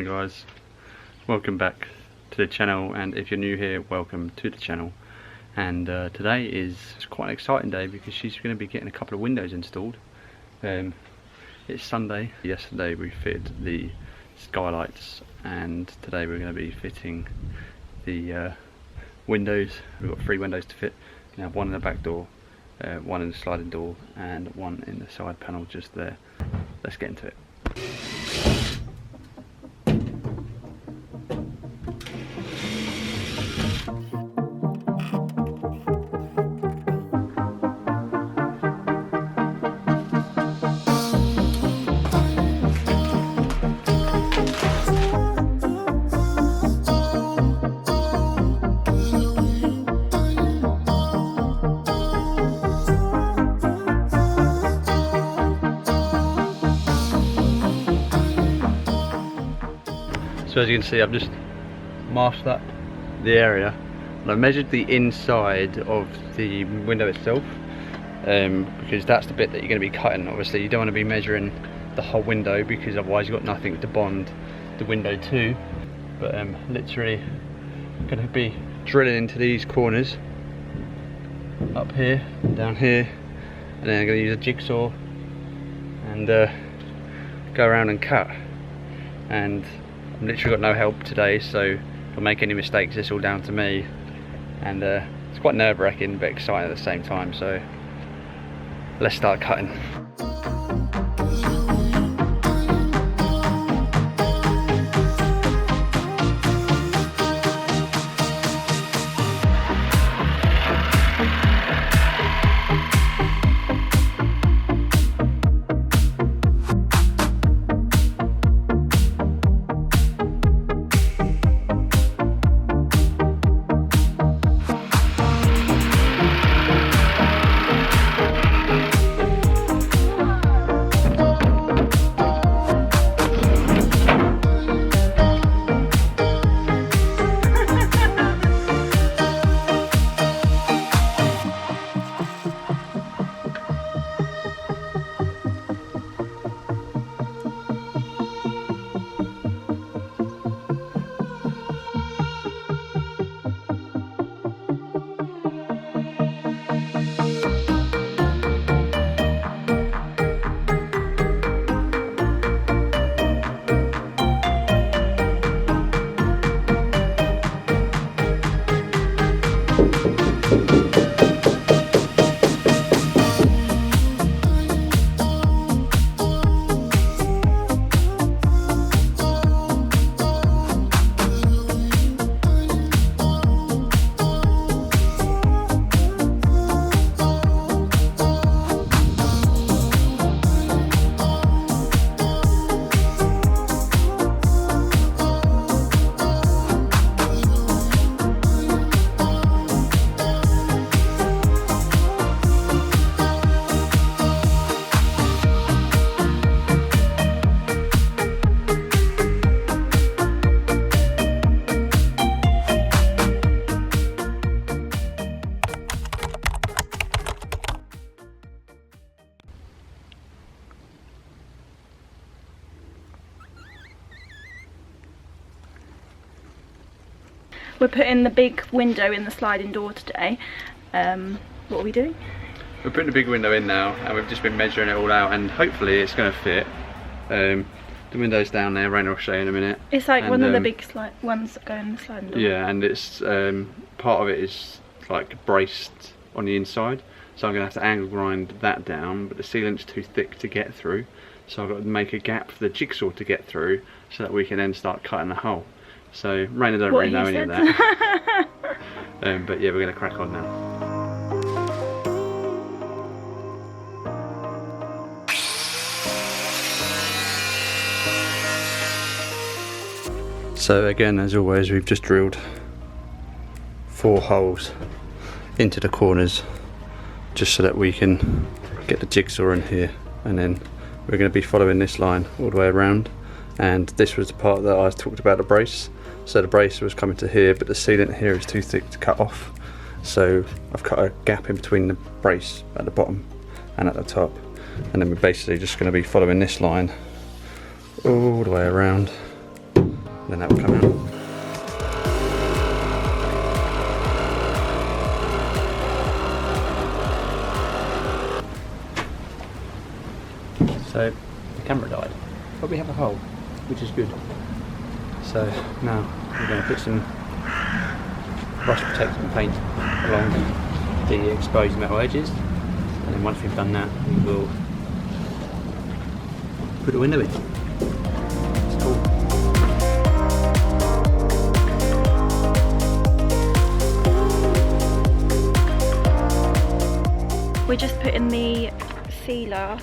guys, welcome back to the channel, and if you're new here, welcome to the channel. And today is quite an exciting day because she's going to be getting a couple of windows installed. It's Sunday. Yesterday we fitted the skylights, and today we're going to be fitting the windows. We've got 3 windows to fit. We have one in the back door, one in the sliding door, and one in the side panel just there. Let's get into it. So as you can see, I've just masked up the area and I've measured the inside of the window itself, because that's the bit that you're going to be cutting. Obviously you don't want to be measuring the whole window because otherwise you've got nothing to bond the window to. But literally going to be drilling into these corners up here, down here, and then I'm going to use a jigsaw and go around and cut. And I've literally got no help today, so if I make any mistakes it's all down to me, and it's quite nerve-wracking but exciting at the same time, so let's start cutting. We're putting the big window in the sliding door today. What are we doing? We're putting the big window in now, and we've just been measuring it all out, and hopefully it's going to fit. The window's down there, Rayna will show you in a minute. It's like one of the big ones that go in the sliding door. Yeah, and it's part of it is like braced on the inside, so I'm going to have to angle grind that down, but the sealant's too thick to get through, so I've got to make a gap for the jigsaw to get through so that we can then start cutting the hole. So Rayna don't really know any of that. But yeah, we're going to crack on now. So again, as always, we've just drilled 4 holes into the corners just so that we can get the jigsaw in here, and then we're going to be following this line all the way around. And this was the part that I talked about, the brace. So the brace was coming to here, but the sealant here is too thick to cut off, so I've cut a gap in between the brace at the bottom and at the top, and then we're basically just going to be following this line all the way around then that will come out. So the camera died, but we have a hole, which is good. So now we're going to put some rust protectant paint along the exposed metal edges, and then once we've done that, we will put a window in. It's cool. We're just putting the sealer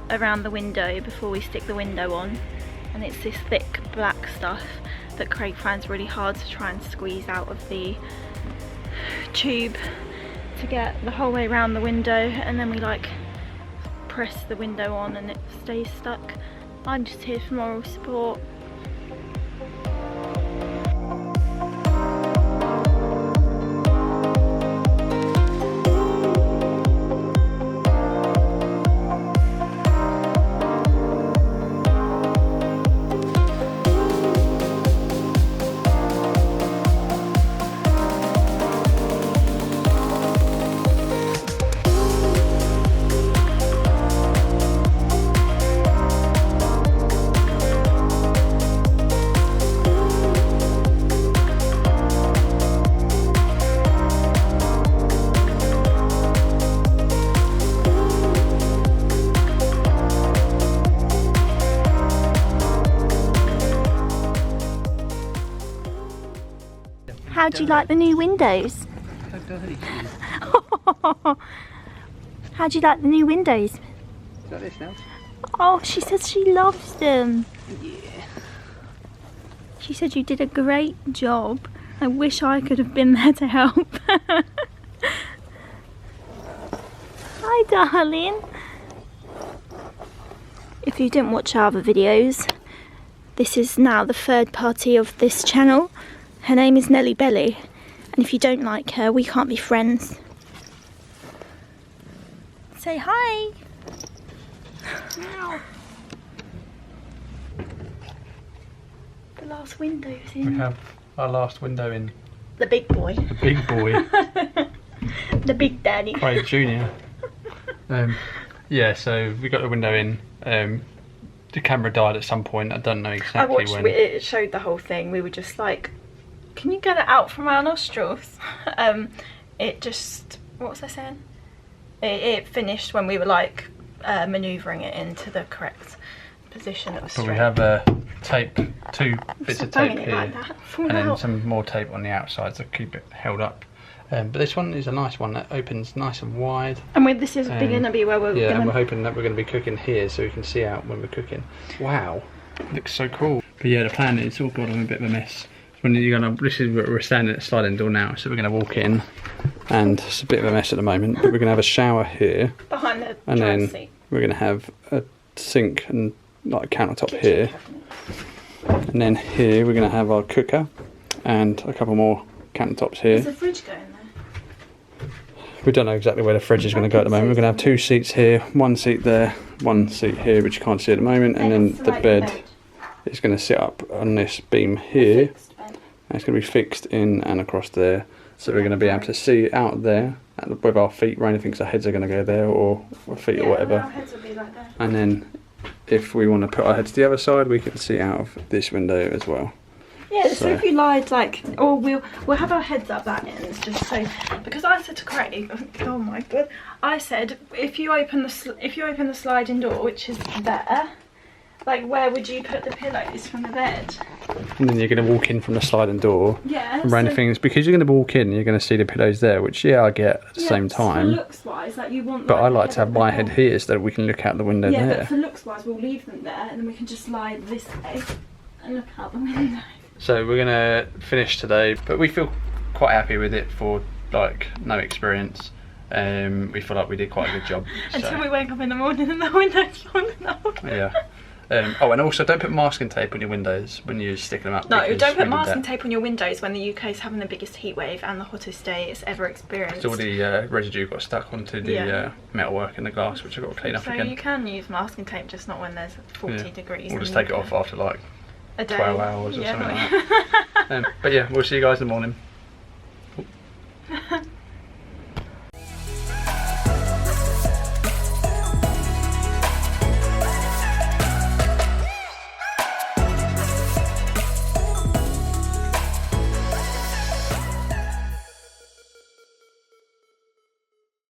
around the window before we stick the window on, and it's this thick black stuff that Craig finds really hard to try and squeeze out of the tube to get the whole way around the window, and then we like press the window on and it stays stuck. I'm just here for moral support. How do you like the new windows? How do you like the new windows? Is that this now? Oh, she says she loves them. Yeah. She said you did a great job. I wish I could have been there to help. Hi, darling. If you didn't watch our other videos, this is now the third party of this channel. Her name is Nelly Belly, and if you don't like her, we can't be friends. Say hi. Meow. The last window's in. We have our last window in. The big boy. The big boy. The big daddy. Craig Jr. Yeah, so we got the window in. The camera died at some point. I don't know exactly I watched when. it showed the whole thing. We were just like, can you get it out from our nostrils? It just, what was I saying? It finished when we were like manoeuvring it into the correct position. It was But straight. we have tape, two bits of tape here, like that. and then some more tape on the outside to keep it held up. But this one is a nice one that opens nice and wide. And this is going to be where we're yeah, going and to... we're hoping that we're going to be cooking here so we can see out when we're cooking. Wow, looks so cool. But yeah, the plan is all got a bit of a mess. When you're gonna, this is we're standing at the sliding door now, so we're going to walk in, and it's a bit of a mess at the moment. But we're going to have a shower here, behind the and then seat. we're going to have a sink and like a countertop here, and then here we're going to have our cooker and a couple more countertops here. Is the fridge going there? We don't know exactly where the fridge is going to go at the moment. We're going to have two seats here, one seat there, one seat here, which you can't see at the moment, and then the bed is going to sit up on this beam here. And it's going to be fixed in and across there, so we're going to be able to see out there with our feet. Raina thinks our heads are going to go there, or our feet or whatever. Our heads will be like that. And then if we want to put our heads to the other side, we can see out of this window as well. Yeah, so if you lied like, or we'll have our heads up that end, just so, because I said to Craig, oh my god, I said if you open the sliding door, which is there, like where would you put the pillows from the bed? And then you're going to walk in from the sliding door. Yeah. And Raina thinks because you're going to walk in, you're going to see the pillows there, which I get at the same time. For looks wise, like you want. But I like to have my head here so that we can look out the window there. Yeah, but for looks wise, we'll leave them there, and then we can just lie this way and look out the window. So we're going to finish today, but we feel quite happy with it for like no experience. We feel like we did quite a good job. Until we wake up in the morning and the window's falling out. Yeah. Oh, and also don't put masking tape on your windows when you're sticking them up. No, don't put masking tape on your windows when the UK is having the biggest heat wave and the hottest day it's ever experienced. All the residue got stuck onto the metalwork and the glass, which I've got to clean up again. So you can use masking tape, just not when there's 40 degrees. We'll just take it off after like A day. 12 hours or Yeah, something like that. But yeah, we'll see you guys in the morning.